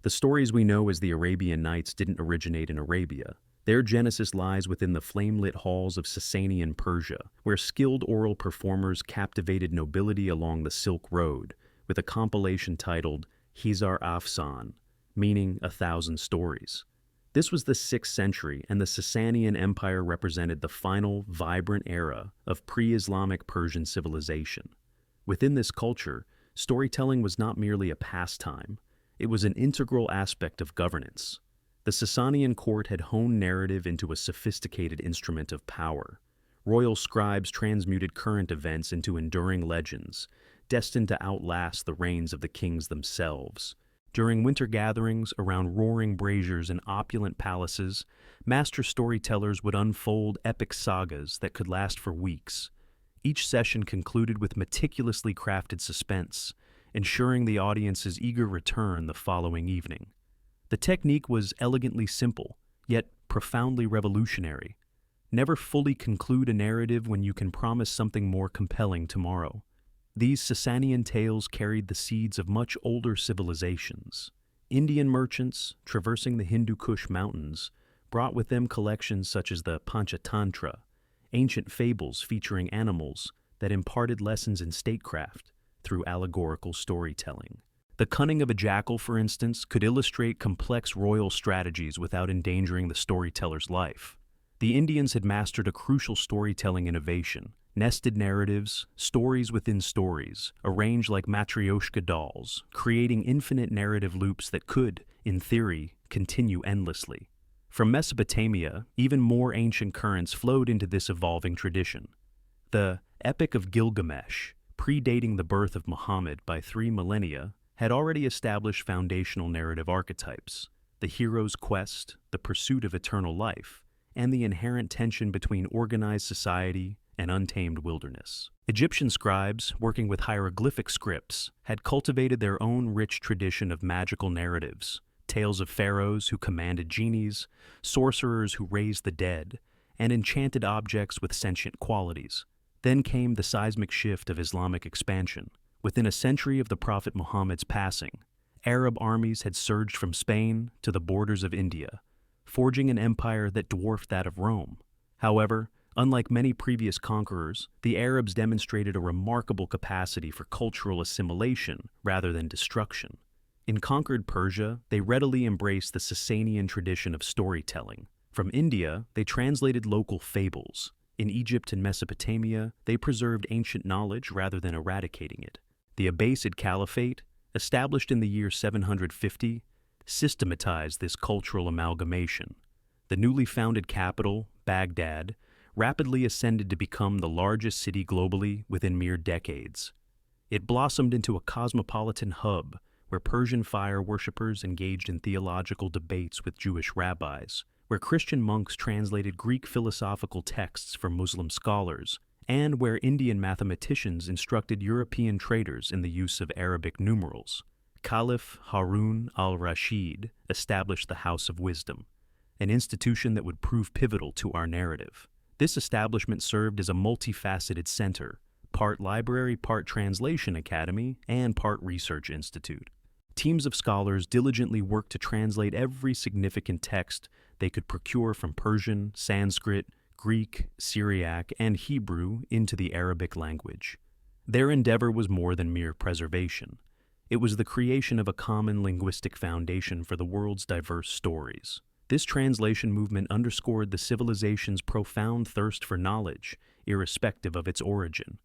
The stories we know as the Arabian Nights didn't originate in Arabia. Their genesis lies within the flame-lit halls of Sasanian Persia, where skilled oral performers captivated nobility along the Silk Road, with a compilation titled Hizar Afsan, meaning 1,000 stories. This was the 6th century, and the Sasanian Empire represented the final, vibrant era of pre-Islamic Persian civilization. Within this culture, storytelling was not merely a pastime, it was an integral aspect of governance. The Sasanian court had honed narrative into a sophisticated instrument of power. Royal scribes transmuted current events into enduring legends, destined to outlast the reigns of the kings themselves. During winter gatherings around roaring braziers and opulent palaces, master storytellers would unfold epic sagas that could last for weeks. Each session concluded with meticulously crafted suspense, ensuring the audience's eager return the following evening. The technique was elegantly simple, yet profoundly revolutionary. Never fully conclude a narrative when you can promise something more compelling tomorrow. These Sasanian tales carried the seeds of much older civilizations. Indian merchants, traversing the Hindu Kush mountains, brought with them collections such as the Panchatantra, ancient fables featuring animals that imparted lessons in statecraft through allegorical storytelling. The cunning of a jackal, for instance, could illustrate complex royal strategies without endangering the storyteller's life. The Indians had mastered a crucial storytelling innovation: nested narratives, stories within stories, arranged like matryoshka dolls, creating infinite narrative loops that could, in theory, continue endlessly. From Mesopotamia, even more ancient currents flowed into this evolving tradition. The Epic of Gilgamesh, predating the birth of Muhammad by 3 millennia, had already established foundational narrative archetypes: the hero's quest, the pursuit of eternal life, and the inherent tension between organized society and untamed wilderness. Egyptian scribes, working with hieroglyphic scripts, had cultivated their own rich tradition of magical narratives: tales of pharaohs who commanded genies, sorcerers who raised the dead, and enchanted objects with sentient qualities. Then came the seismic shift of Islamic expansion. Within a century of the Prophet Muhammad's passing, Arab armies had surged from Spain to the borders of India, forging an empire that dwarfed that of Rome. However, unlike many previous conquerors, the Arabs demonstrated a remarkable capacity for cultural assimilation rather than destruction. In conquered Persia, they readily embraced the Sasanian tradition of storytelling. From India, they translated local fables. In Egypt and Mesopotamia, they preserved ancient knowledge rather than eradicating it. The Abbasid Caliphate, established in the year 750, systematized this cultural amalgamation. The newly founded capital, Baghdad, rapidly ascended to become the largest city globally within mere decades. It blossomed into a cosmopolitan hub where Persian fire worshippers engaged in theological debates with Jewish rabbis, where Christian monks translated Greek philosophical texts for Muslim scholars, and where Indian mathematicians instructed European traders in the use of Arabic numerals. Caliph Harun al-Rashid established the House of Wisdom, an institution that would prove pivotal to our narrative. This establishment served as a multifaceted center, part library, part translation academy, and part research institute. Teams of scholars diligently worked to translate every significant text they could procure from Persian, Sanskrit, Greek, Syriac, and Hebrew into the Arabic language. Their endeavor was more than mere preservation. It was the creation of a common linguistic foundation for the world's diverse stories. This translation movement underscored the civilization's profound thirst for knowledge, irrespective of its origin.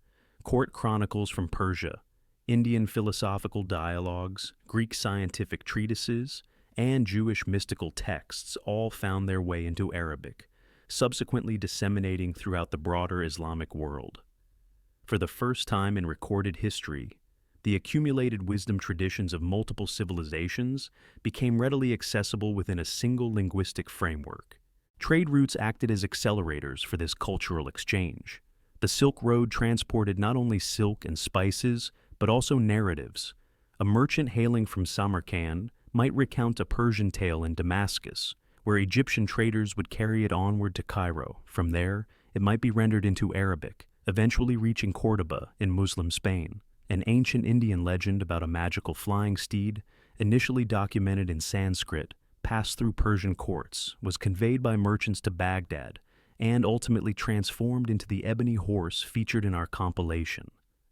Court chronicles from Persia, Indian philosophical dialogues, Greek scientific treatises, and Jewish mystical texts all found their way into Arabic, subsequently disseminating throughout the broader Islamic world. For the first time in recorded history, the accumulated wisdom traditions of multiple civilizations became readily accessible within a single linguistic framework. Trade routes acted as accelerators for this cultural exchange. The Silk Road transported not only silk and spices, but also narratives. A merchant hailing from Samarkand might recount a Persian tale in Damascus, where Egyptian traders would carry it onward to Cairo. From there, it might be rendered into Arabic, eventually reaching Cordoba in Muslim Spain. An ancient Indian legend about a magical flying steed initially documented in Sanskrit, passed through Persian courts, was conveyed by merchants to Baghdad, and ultimately transformed into the ebony horse featured in our compilation.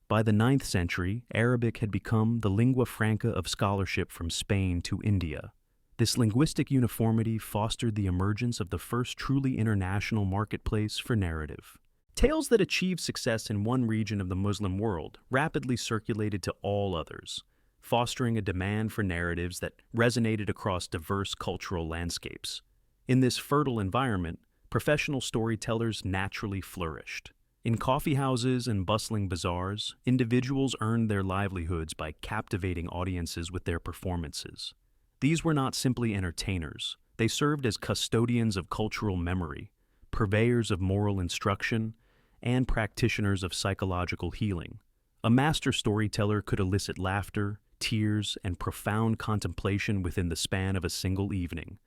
By the 9th century, Arabic had become the lingua franca of scholarship from Spain to India. This linguistic uniformity fostered the emergence of the first truly international marketplace for narrative. Tales that achieved success in one region of the Muslim world rapidly circulated to all others, fostering a demand for narratives that resonated across diverse cultural landscapes. In this fertile environment, professional storytellers naturally flourished. In coffee houses and bustling bazaars, individuals earned their livelihoods by captivating audiences with their performances. These were not simply entertainers. They served as custodians of cultural memory, purveyors of moral instruction, and practitioners of psychological healing. A master storyteller could elicit laughter, tears, and profound contemplation within the span of a single evening.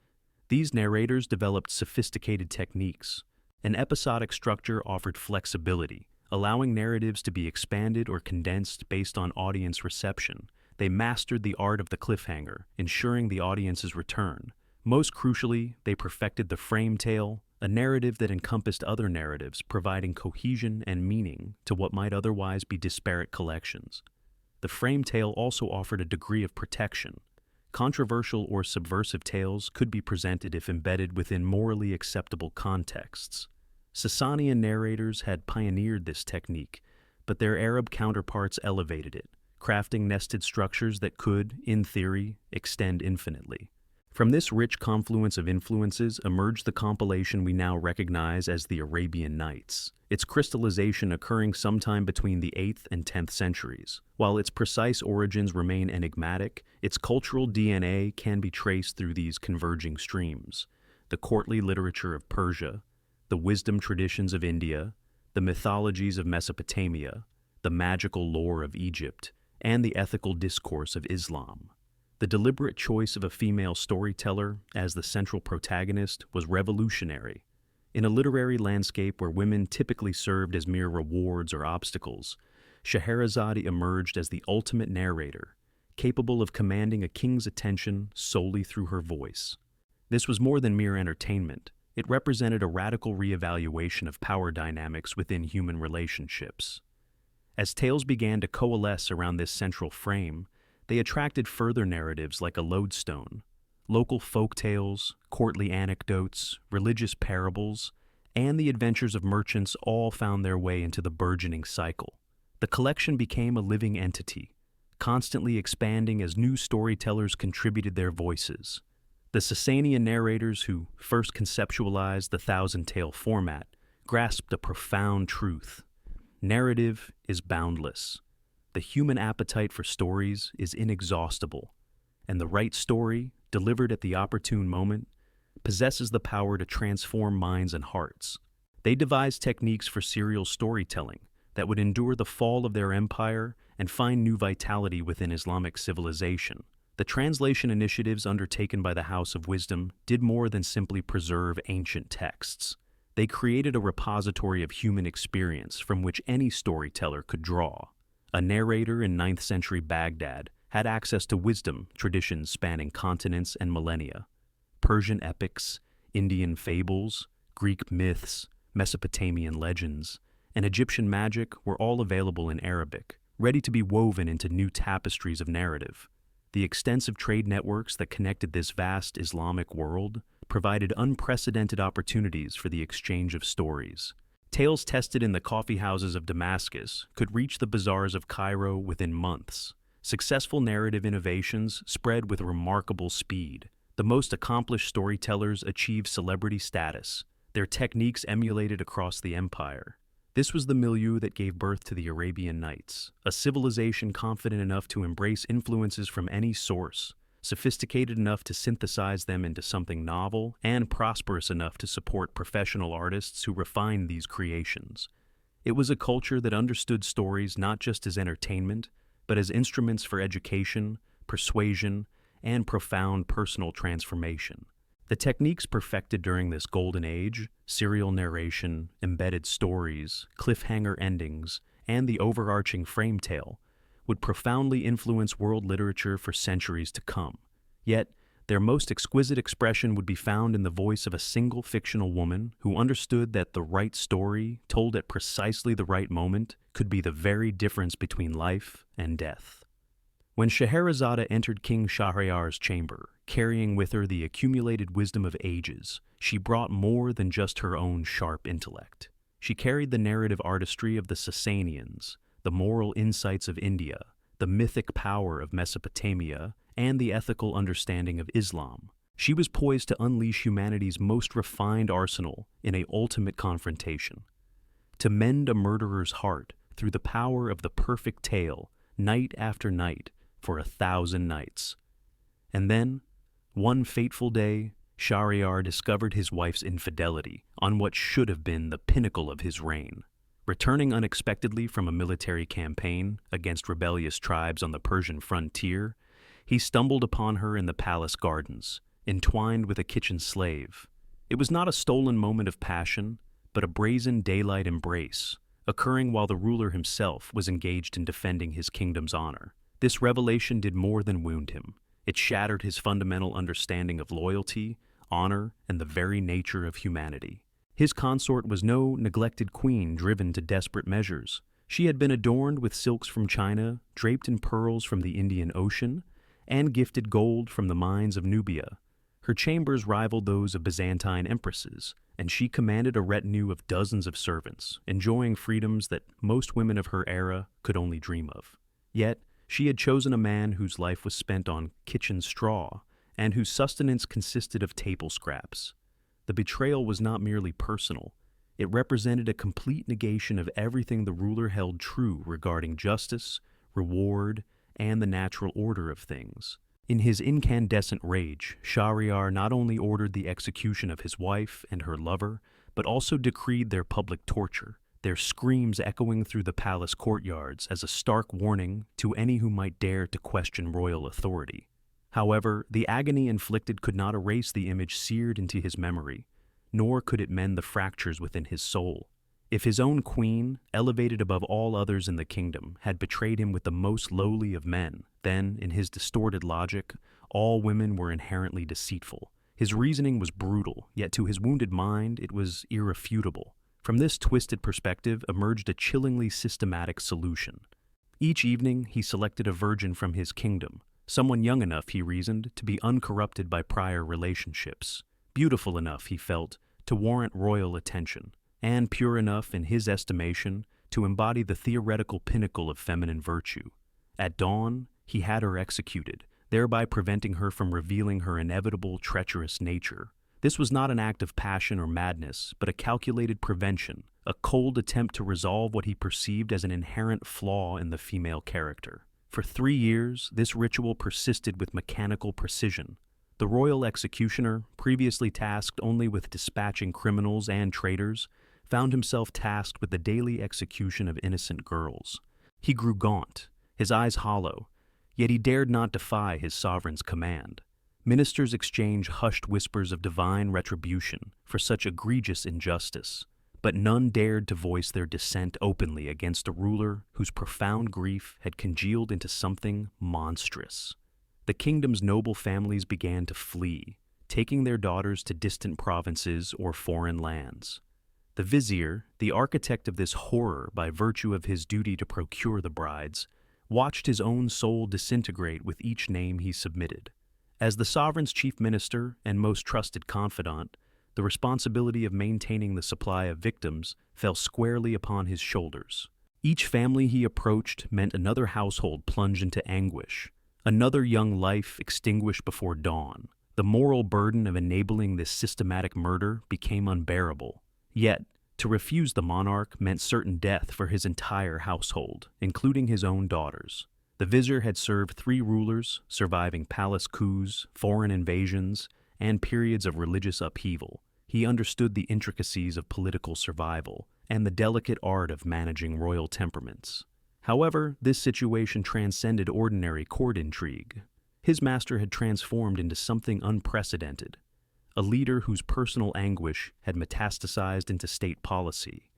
These narrators developed sophisticated techniques. An episodic structure offered flexibility, allowing narratives to be expanded or condensed based on audience reception. They mastered the art of the cliffhanger, ensuring the audience's return. Most crucially, they perfected the frame tale, a narrative that encompassed other narratives, providing cohesion and meaning to what might otherwise be disparate collections. The frame tale also offered a degree of protection. Controversial or subversive tales could be presented if embedded within morally acceptable contexts. Sasanian narrators had pioneered this technique, but their Arab counterparts elevated it, crafting nested structures that could, in theory, extend infinitely. From this rich confluence of influences emerged the compilation we now recognize as the Arabian Nights, its crystallization occurring sometime between the 8th and 10th centuries. While its precise origins remain enigmatic, its cultural DNA can be traced through these converging streams: the courtly literature of Persia, the wisdom traditions of India, the mythologies of Mesopotamia, the magical lore of Egypt, and the ethical discourse of Islam. The deliberate choice of a female storyteller as the central protagonist was revolutionary. In a literary landscape where women typically served as mere rewards or obstacles, Scheherazade emerged as the ultimate narrator, capable of commanding a king's attention solely through her voice. This was more than mere entertainment. It represented a radical reevaluation of power dynamics within human relationships. As tales began to coalesce around this central frame, they attracted further narratives like a lodestone. Local folk tales, courtly anecdotes, religious parables, and the adventures of merchants all found their way into the burgeoning cycle. The collection became a living entity, constantly expanding as new storytellers contributed their voices. The Sasanian narrators who first conceptualized the thousand-tale format grasped a profound truth. Narrative is boundless. The human appetite for stories is inexhaustible, and the right story, delivered at the opportune moment, possesses the power to transform minds and hearts. They devised techniques for serial storytelling that would endure the fall of their empire and find new vitality within Islamic civilization. The translation initiatives undertaken by the House of Wisdom did more than simply preserve ancient texts. They created a repository of human experience from which any storyteller could draw. A narrator in 9th century Baghdad had access to wisdom traditions spanning continents and millennia. Persian epics, Indian fables, Greek myths, Mesopotamian legends, and Egyptian magic were all available in Arabic, ready to be woven into new tapestries of narrative. The extensive trade networks that connected this vast Islamic world provided unprecedented opportunities for the exchange of stories. Tales tested in the coffee houses of Damascus could reach the bazaars of Cairo within months. Successful narrative innovations spread with remarkable speed. The most accomplished storytellers achieved celebrity status, their techniques emulated across the empire. This was the milieu that gave birth to the Arabian Nights, a civilization confident enough to embrace influences from any source, sophisticated enough to synthesize them into something novel, and prosperous enough to support professional artists who refined these creations. It was a culture that understood stories not just as entertainment, but as instruments for education, persuasion, and profound personal transformation. The techniques perfected during this golden age, serial narration, embedded stories, cliffhanger endings, and the overarching frame tale, would profoundly influence world literature for centuries to come. Yet, their most exquisite expression would be found in the voice of a single fictional woman who understood that the right story, told at precisely the right moment, could be the very difference between life and death. When Scheherazade entered King Shahryar's chamber, carrying with her the accumulated wisdom of ages, she brought more than just her own sharp intellect. She carried the narrative artistry of the Sasanians, the moral insights of India, the mythic power of Mesopotamia, and the ethical understanding of Islam. She was poised to unleash humanity's most refined arsenal in an ultimate confrontation. To mend a murderer's heart through the power of the perfect tale, night after night, for 1,000 nights. And then, one fateful day, Shahryar discovered his wife's infidelity on what should have been the pinnacle of his reign. Returning unexpectedly from a military campaign against rebellious tribes on the Persian frontier, he stumbled upon her in the palace gardens, entwined with a kitchen slave. It was not a stolen moment of passion, but a brazen daylight embrace, occurring while the ruler himself was engaged in defending his kingdom's honor. This revelation did more than wound him. It shattered his fundamental understanding of loyalty, honor, and the very nature of humanity. His consort was no neglected queen driven to desperate measures. She had been adorned with silks from China, draped in pearls from the Indian Ocean, and gifted gold from the mines of Nubia. Her chambers rivaled those of Byzantine empresses, and she commanded a retinue of dozens of servants, enjoying freedoms that most women of her era could only dream of. Yet, she had chosen a man whose life was spent on kitchen straw, and whose sustenance consisted of table scraps. The betrayal was not merely personal. It represented a complete negation of everything the ruler held true regarding justice, reward, and the natural order of things. In his incandescent rage, Shahryar not only ordered the execution of his wife and her lover, but also decreed their public torture, their screams echoing through the palace courtyards as a stark warning to any who might dare to question royal authority. However, the agony inflicted could not erase the image seared into his memory, nor could it mend the fractures within his soul. If his own queen, elevated above all others in the kingdom, had betrayed him with the most lowly of men, then, in his distorted logic, all women were inherently deceitful. His reasoning was brutal, yet to his wounded mind it was irrefutable. From this twisted perspective emerged a chillingly systematic solution. Each evening he selected a virgin from his kingdom, someone young enough, he reasoned, to be uncorrupted by prior relationships, beautiful enough, he felt, to warrant royal attention, and pure enough, in his estimation, to embody the theoretical pinnacle of feminine virtue. At dawn, he had her executed, thereby preventing her from revealing her inevitable, treacherous nature. This was not an act of passion or madness, but a calculated prevention, a cold attempt to resolve what he perceived as an inherent flaw in the female character. For 3 years, this ritual persisted with mechanical precision. The royal executioner, previously tasked only with dispatching criminals and traitors, found himself tasked with the daily execution of innocent girls. He grew gaunt, his eyes hollow, yet he dared not defy his sovereign's command. Ministers exchanged hushed whispers of divine retribution for such egregious injustice, but none dared to voice their dissent openly against a ruler whose profound grief had congealed into something monstrous. The kingdom's noble families began to flee, taking their daughters to distant provinces or foreign lands. The vizier, the architect of this horror by virtue of his duty to procure the brides, watched his own soul disintegrate with each name he submitted. As the sovereign's chief minister and most trusted confidant, the responsibility of maintaining the supply of victims fell squarely upon his shoulders. Each family he approached meant another household plunged into anguish, another young life extinguished before dawn. The moral burden of enabling this systematic murder became unbearable. Yet, to refuse the monarch meant certain death for his entire household, including his own daughters. The vizier had served 3 rulers, surviving palace coups, foreign invasions, and periods of religious upheaval. He understood the intricacies of political survival and the delicate art of managing royal temperaments. However, this situation transcended ordinary court intrigue. His master had transformed into something unprecedented, a leader whose personal anguish had metastasized into state policy,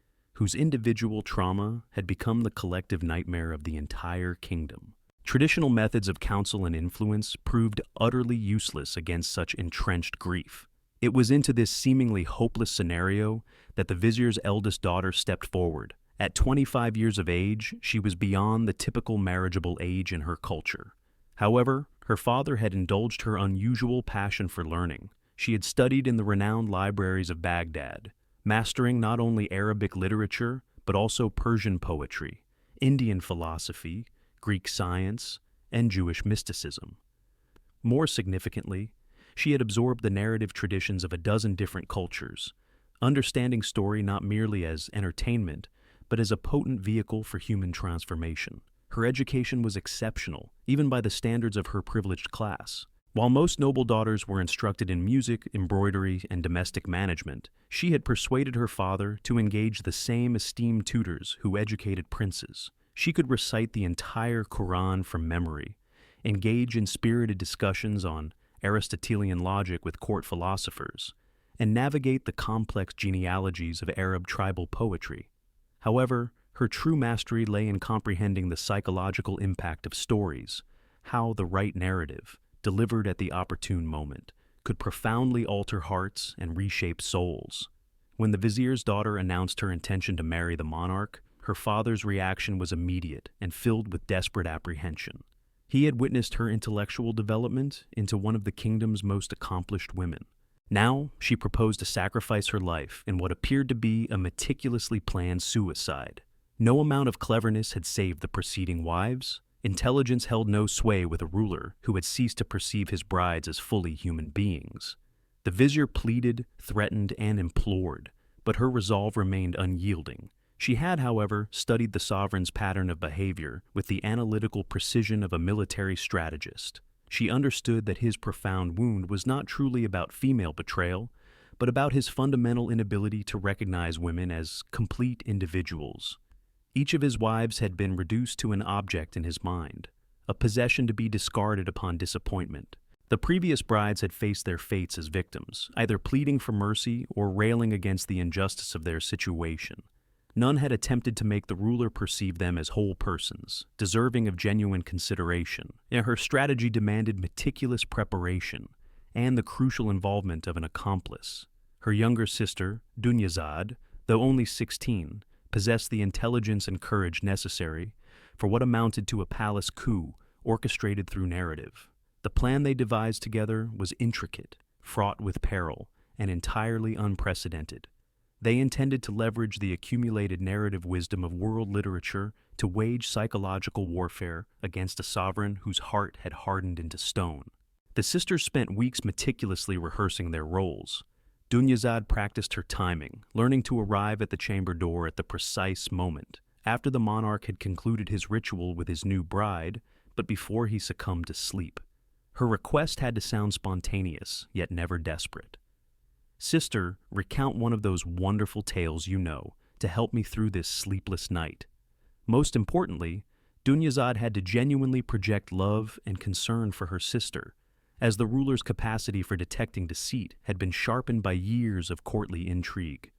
whose individual trauma had become the collective nightmare of the entire kingdom. Traditional methods of counsel and influence proved utterly useless against such entrenched grief. It was into this seemingly hopeless scenario that the vizier's eldest daughter stepped forward. At 25 years of age, she was beyond the typical marriageable age in her culture. However, her father had indulged her unusual passion for learning. She had studied in the renowned libraries of Baghdad, mastering not only Arabic literature, but also Persian poetry, Indian philosophy, Greek science, and Jewish mysticism. More significantly, she had absorbed the narrative traditions of a dozen different cultures, understanding story not merely as entertainment, but as a potent vehicle for human transformation. Her education was exceptional, even by the standards of her privileged class. While most noble daughters were instructed in music, embroidery, and domestic management, she had persuaded her father to engage the same esteemed tutors who educated princes. She could recite the entire Quran from memory, engage in spirited discussions on Aristotelian logic with court philosophers, and navigate the complex genealogies of Arab tribal poetry. However, her true mastery lay in comprehending the psychological impact of stories, how the right narrative, delivered at the opportune moment, could profoundly alter hearts and reshape souls. When the vizier's daughter announced her intention to marry the monarch, her father's reaction was immediate and filled with desperate apprehension. He had witnessed her intellectual development into one of the kingdom's most accomplished women. Now, she proposed to sacrifice her life in what appeared to be a meticulously planned suicide. No amount of cleverness had saved the preceding wives. Intelligence held no sway with a ruler who had ceased to perceive his brides as fully human beings. The vizier pleaded, threatened, and implored, but her resolve remained unyielding. She had, however, studied the sovereign's pattern of behavior with the analytical precision of a military strategist. She understood that his profound wound was not truly about female betrayal, but about his fundamental inability to recognize women as complete individuals. Each of his wives had been reduced to an object in his mind, a possession to be discarded upon disappointment. The previous brides had faced their fates as victims, either pleading for mercy or railing against the injustice of their situation. None had attempted to make the ruler perceive them as whole persons, deserving of genuine consideration. Yet her strategy demanded meticulous preparation and the crucial involvement of an accomplice. Her younger sister, Dunyazad, though only 16, possessed the intelligence and courage necessary for what amounted to a palace coup orchestrated through narrative. The plan they devised together was intricate, fraught with peril, and entirely unprecedented. They intended to leverage the accumulated narrative wisdom of world literature to wage psychological warfare against a sovereign whose heart had hardened into stone. The sisters spent weeks meticulously rehearsing their roles. Dunyazad practiced her timing, learning to arrive at the chamber door at the precise moment, after the monarch had concluded his ritual with his new bride, but before he succumbed to sleep. Her request had to sound spontaneous, yet never desperate. "Sister, recount one of those wonderful tales you know, to help me through this sleepless night." Most importantly, Dunyazad had to genuinely project love and concern for her sister, as the ruler's capacity for detecting deceit had been sharpened by years of courtly intrigue.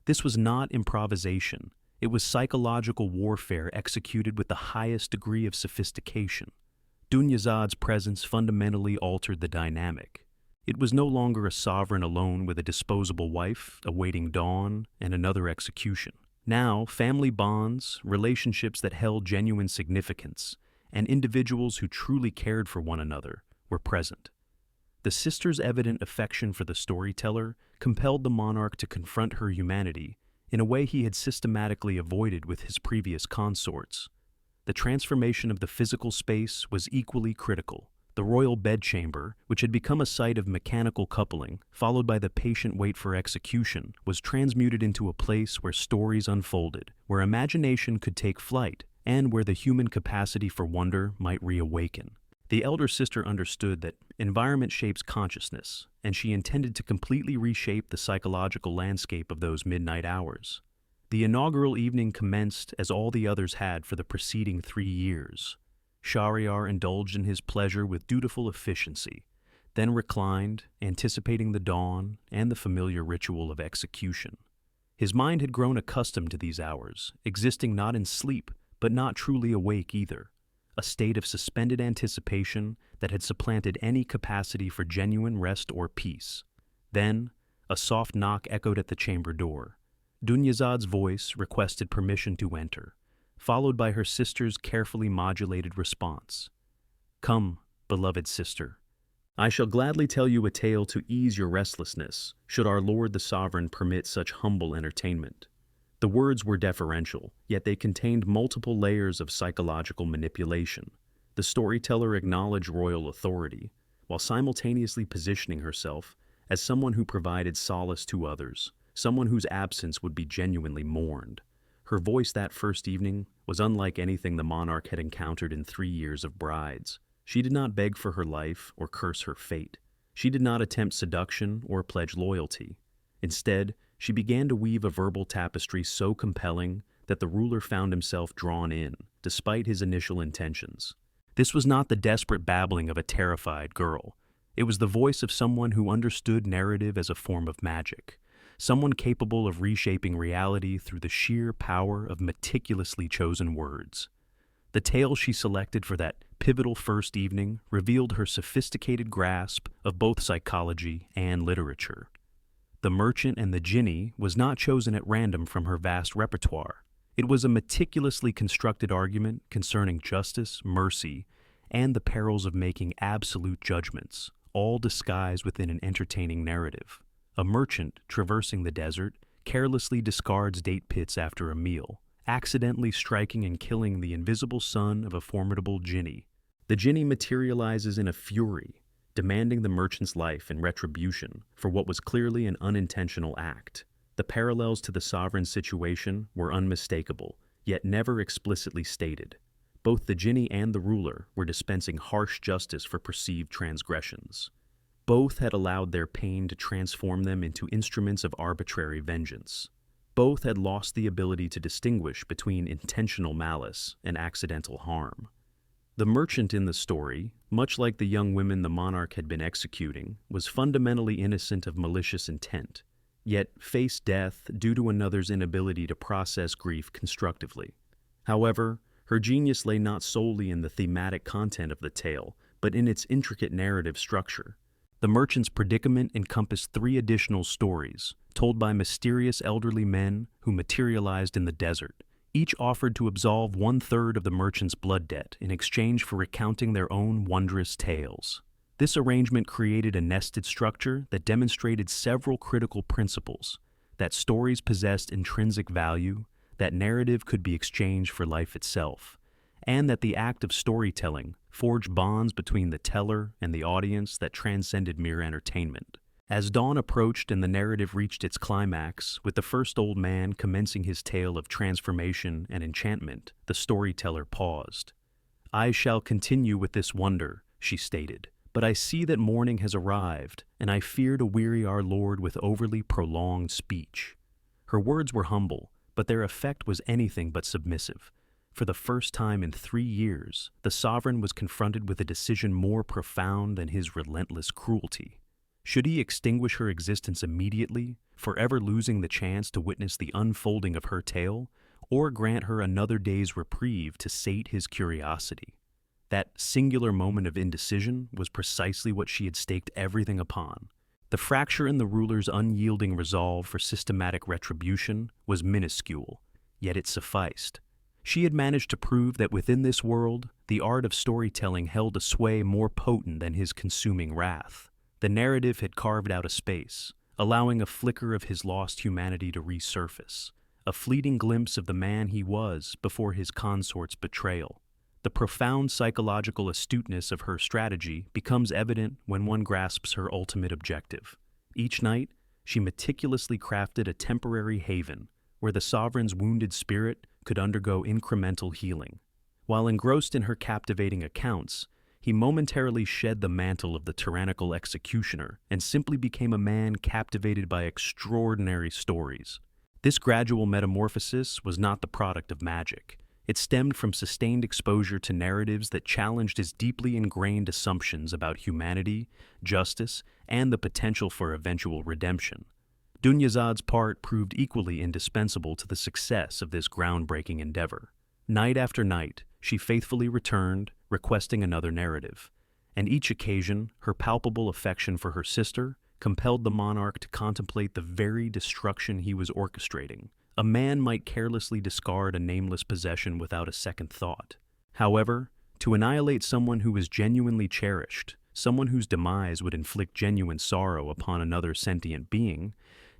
This was not improvisation. It was psychological warfare executed with the highest degree of sophistication. Dunyazad's presence fundamentally altered the dynamic. It was no longer a sovereign alone with a disposable wife awaiting dawn and another execution. Now, family bonds, relationships that held genuine significance, and individuals who truly cared for one another were present. The sisters' evident affection for the storyteller compelled the monarch to confront her humanity in a way he had systematically avoided with his previous consorts. The transformation of the physical space was equally critical. The royal bedchamber, which had become a site of mechanical coupling, followed by the patient wait for execution, was transmuted into a place where stories unfolded, where imagination could take flight, and where the human capacity for wonder might reawaken. The elder sister understood that environment shapes consciousness, and she intended to completely reshape the psychological landscape of those midnight hours. The inaugural evening commenced as all the others had for the preceding 3 years. Shahryar indulged in his pleasure with dutiful efficiency, then reclined, anticipating the dawn and the familiar ritual of execution. His mind had grown accustomed to these hours, existing not in sleep, but not truly awake either, a state of suspended anticipation that had supplanted any capacity for genuine rest or peace. Then, a soft knock echoed at the chamber door. Dunyazad's voice requested permission to enter, followed by her sister's carefully modulated response. "Come, beloved sister. I shall gladly tell you a tale to ease your restlessness, should our Lord the Sovereign permit such humble entertainment." The words were deferential, yet they contained multiple layers of psychological manipulation. The storyteller acknowledged royal authority, while simultaneously positioning herself as someone who provided solace to others, someone whose absence would be genuinely mourned. Her voice that first evening was unlike anything the monarch had encountered in 3 years of brides. She did not beg for her life or curse her fate. She did not attempt seduction or pledge loyalty. Instead, she began to weave a verbal tapestry so compelling that the ruler found himself drawn in, despite his initial intentions. This was not the desperate babbling of a terrified girl. It was the voice of someone who understood narrative as a form of magic, someone capable of reshaping reality through the sheer power of meticulously chosen words. The tale she selected for that pivotal first evening revealed her sophisticated grasp of both psychology and literature. The Merchant and the Jinni was not chosen at random from her vast repertoire. It was a meticulously constructed argument concerning justice, mercy, and the perils of making absolute judgments, all disguised within an entertaining narrative. A merchant traversing the desert carelessly discards date pits after a meal, accidentally striking and killing the invisible son of a formidable Jinni. The Jinni materializes in a fury, demanding the merchant's life in retribution for what was clearly an unintentional act. The parallels to the sovereign's situation were unmistakable, yet never explicitly stated. Both the Jinni and the ruler were dispensing harsh justice for perceived transgressions. Both had allowed their pain to transform them into instruments of arbitrary vengeance. Both had lost the ability to distinguish between intentional malice and accidental harm. The merchant in the story, much like the young women the monarch had been executing, was fundamentally innocent of malicious intent, yet faced death due to another's inability to process grief constructively. However, her genius lay not solely in the thematic content of the tale, but in its intricate narrative structure. The merchant's predicament encompassed 3 additional stories, told by mysterious elderly men who materialized in the desert. Each offered to absolve 1/3 of the merchant's blood debt in exchange for recounting their own wondrous tales. This arrangement created a nested structure that demonstrated several critical principles: that stories possessed intrinsic value, that narrative could be exchanged for life itself, and that the act of storytelling forged bonds between the teller and the audience that transcended mere entertainment. As dawn approached and the narrative reached its climax, with the first old man commencing his tale of transformation and enchantment, the storyteller paused. "I shall continue with this wonder," she stated, "but I see that morning has arrived, and I fear to weary our Lord with overly prolonged speech." Her words were humble, but their effect was anything but submissive. For the first time in 3 years, the sovereign was confronted with a decision more profound than his relentless cruelty. Should he extinguish her existence immediately, forever losing the chance to witness the unfolding of her tale, or grant her another day's reprieve to sate his curiosity? That singular moment of indecision was precisely what she had staked everything upon. The fracture in the ruler's unyielding resolve for systematic retribution was minuscule, yet it sufficed. She had managed to prove that within this world, the art of storytelling held a sway more potent than his consuming wrath. The narrative had carved out a space, allowing a flicker of his lost humanity to resurface, a fleeting glimpse of the man he was before his consort's betrayal. The profound psychological astuteness of her strategy becomes evident when one grasps her ultimate objective. Each night, she meticulously crafted a temporary haven where the sovereign's wounded spirit could undergo incremental healing. While engrossed in her captivating accounts, he momentarily shed the mantle of the tyrannical executioner and simply became a man captivated by extraordinary stories. This gradual metamorphosis was not the product of magic. It stemmed from sustained exposure to narratives that challenged his deeply ingrained assumptions about humanity, justice, and the potential for eventual redemption. Dunyazad's part proved equally indispensable to the success of this groundbreaking endeavor. Night after night, she faithfully returned, requesting another narrative, and each occasion, her palpable affection for her sister compelled the monarch to contemplate the very destruction he was orchestrating. A man might carelessly discard a nameless possession without a second thought. However, to annihilate someone who was genuinely cherished, someone whose demise would inflict genuine sorrow upon another sentient being,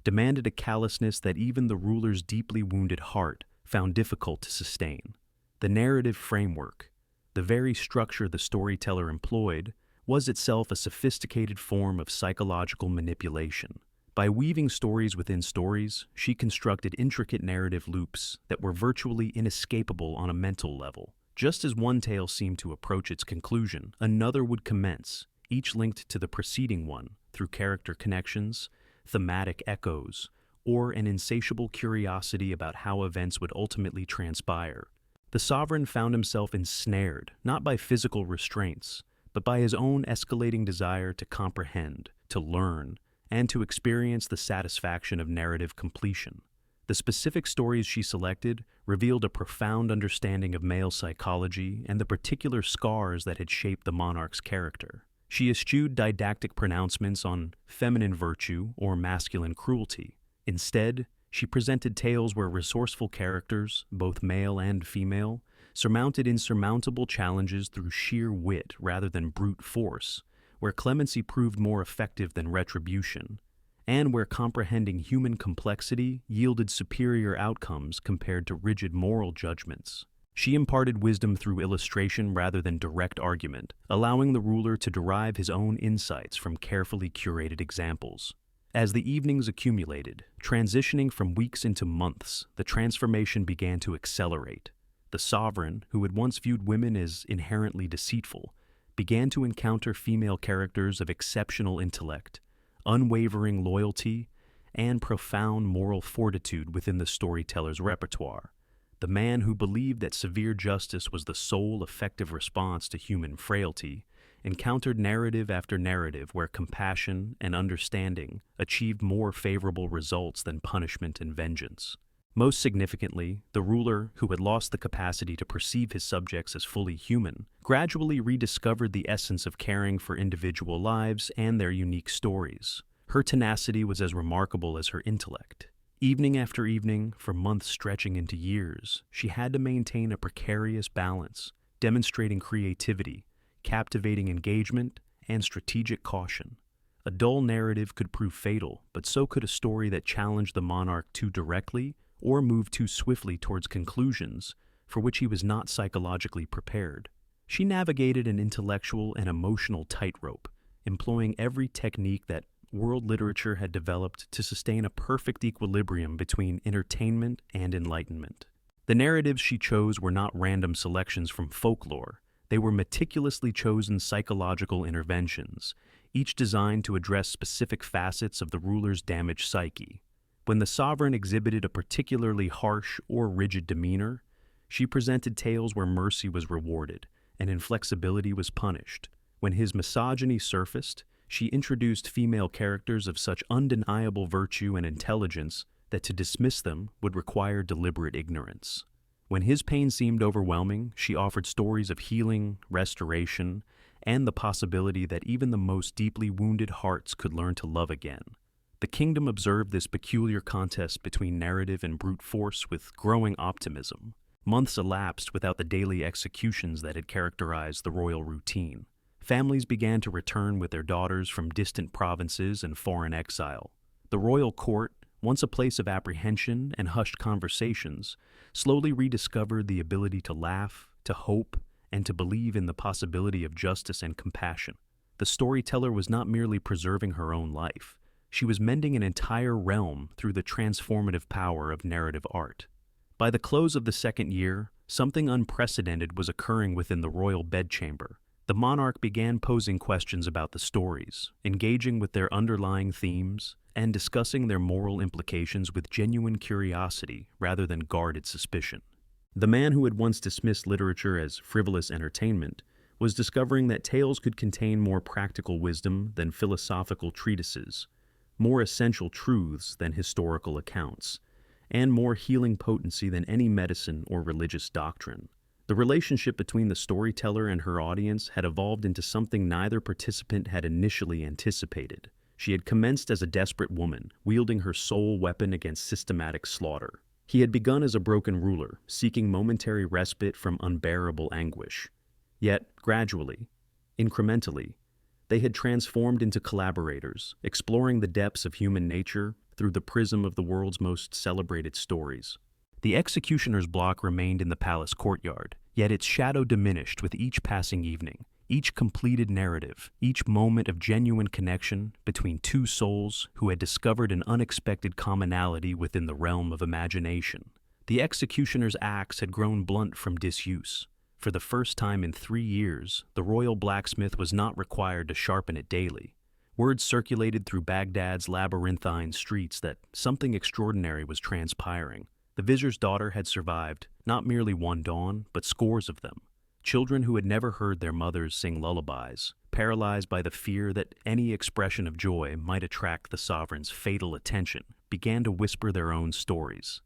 demanded a callousness that even the ruler's deeply wounded heart found difficult to sustain. The narrative framework, the very structure the storyteller employed, was itself a sophisticated form of psychological manipulation. By weaving stories within stories, she constructed intricate narrative loops that were virtually inescapable on a mental level. Just as one tale seemed to approach its conclusion, another would commence, each linked to the preceding one through character connections, thematic echoes, or an insatiable curiosity about how events would ultimately transpire. The sovereign found himself ensnared, not by physical restraints, but by his own escalating desire to comprehend, to learn, and to experience the satisfaction of narrative completion. The specific stories she selected revealed a profound understanding of male psychology and the particular scars that had shaped the monarch's character. She eschewed didactic pronouncements on feminine virtue or masculine cruelty. Instead, she presented tales where resourceful characters, both male and female, surmounted insurmountable challenges through sheer wit rather than brute force, where clemency proved more effective than retribution, and where comprehending human complexity yielded superior outcomes compared to rigid moral judgments. She imparted wisdom through illustration rather than direct argument, allowing the ruler to derive his own insights from carefully curated examples. As the evenings accumulated, transitioning from weeks into months, the transformation began to accelerate. The sovereign, who had once viewed women as inherently deceitful, began to encounter female characters of exceptional intellect, unwavering loyalty, and profound moral fortitude within the storyteller's repertoire. The man who believed that severe justice was the sole effective response to human frailty encountered narrative after narrative where compassion and understanding achieved more favorable results than punishment and vengeance. Most significantly, the ruler, who had lost the capacity to perceive his subjects as fully human, gradually rediscovered the essence of caring for individual lives and their unique stories. Her tenacity was as remarkable as her intellect. Evening after evening, for months stretching into years, she had to maintain a precarious balance, demonstrating creativity, captivating engagement, and strategic caution. A dull narrative could prove fatal, but so could a story that challenged the monarch too directly or moved too swiftly towards conclusions for which he was not psychologically prepared. She navigated an intellectual and emotional tightrope, employing every technique that world literature had developed to sustain a perfect equilibrium between entertainment and enlightenment. The narratives she chose were not random selections from folklore. They were meticulously chosen psychological interventions, each designed to address specific facets of the ruler's damaged psyche. When the sovereign exhibited a particularly harsh or rigid demeanor, she presented tales where mercy was rewarded and inflexibility was punished. When his misogyny surfaced, she introduced female characters of such undeniable virtue and intelligence that to dismiss them would require deliberate ignorance. When his pain seemed overwhelming, she offered stories of healing, restoration, and the possibility that even the most deeply wounded hearts could learn to love again. The kingdom observed this peculiar contest between narrative and brute force with growing optimism. Months elapsed without the daily executions that had characterized the royal routine. Families began to return with their daughters from distant provinces and foreign exile. The royal court, once a place of apprehension and hushed conversations, slowly rediscovered the ability to laugh, to hope, and to believe in the possibility of justice and compassion. The storyteller was not merely preserving her own life. She was mending an entire realm through the transformative power of narrative art. By the close of the second year, something unprecedented was occurring within the royal bedchamber. The monarch began posing questions about the stories, engaging with their underlying themes, and discussing their moral implications with genuine curiosity rather than guarded suspicion. The man who had once dismissed literature as frivolous entertainment was discovering that tales could contain more practical wisdom than philosophical treatises. more essential truths than historical accounts, and more healing potency than any medicine or religious doctrine. The relationship between the storyteller and her audience had evolved into something neither participant had initially anticipated. She had commenced as a desperate woman, wielding her sole weapon against systematic slaughter. He had begun as a broken ruler, seeking momentary respite from unbearable anguish. Yet, gradually, incrementally, they had transformed into collaborators, exploring the depths of human nature through the prism of the world's most celebrated stories. The executioner's block remained in the palace courtyard, yet its shadow diminished with each passing evening, each completed narrative, each moment of genuine connection between two souls who had discovered an unexpected commonality within the realm of imagination. The executioner's axe had grown blunt from disuse. For the first time in 3 years, the royal blacksmith was not required to sharpen it daily. Word circulated through Baghdad's labyrinthine streets that something extraordinary was transpiring. The vizier's daughter had survived not merely one dawn, but scores of them. Children who had never heard their mothers sing lullabies, paralyzed by the fear that any expression of joy might attract the sovereign's fatal attention, began to whisper their own stories.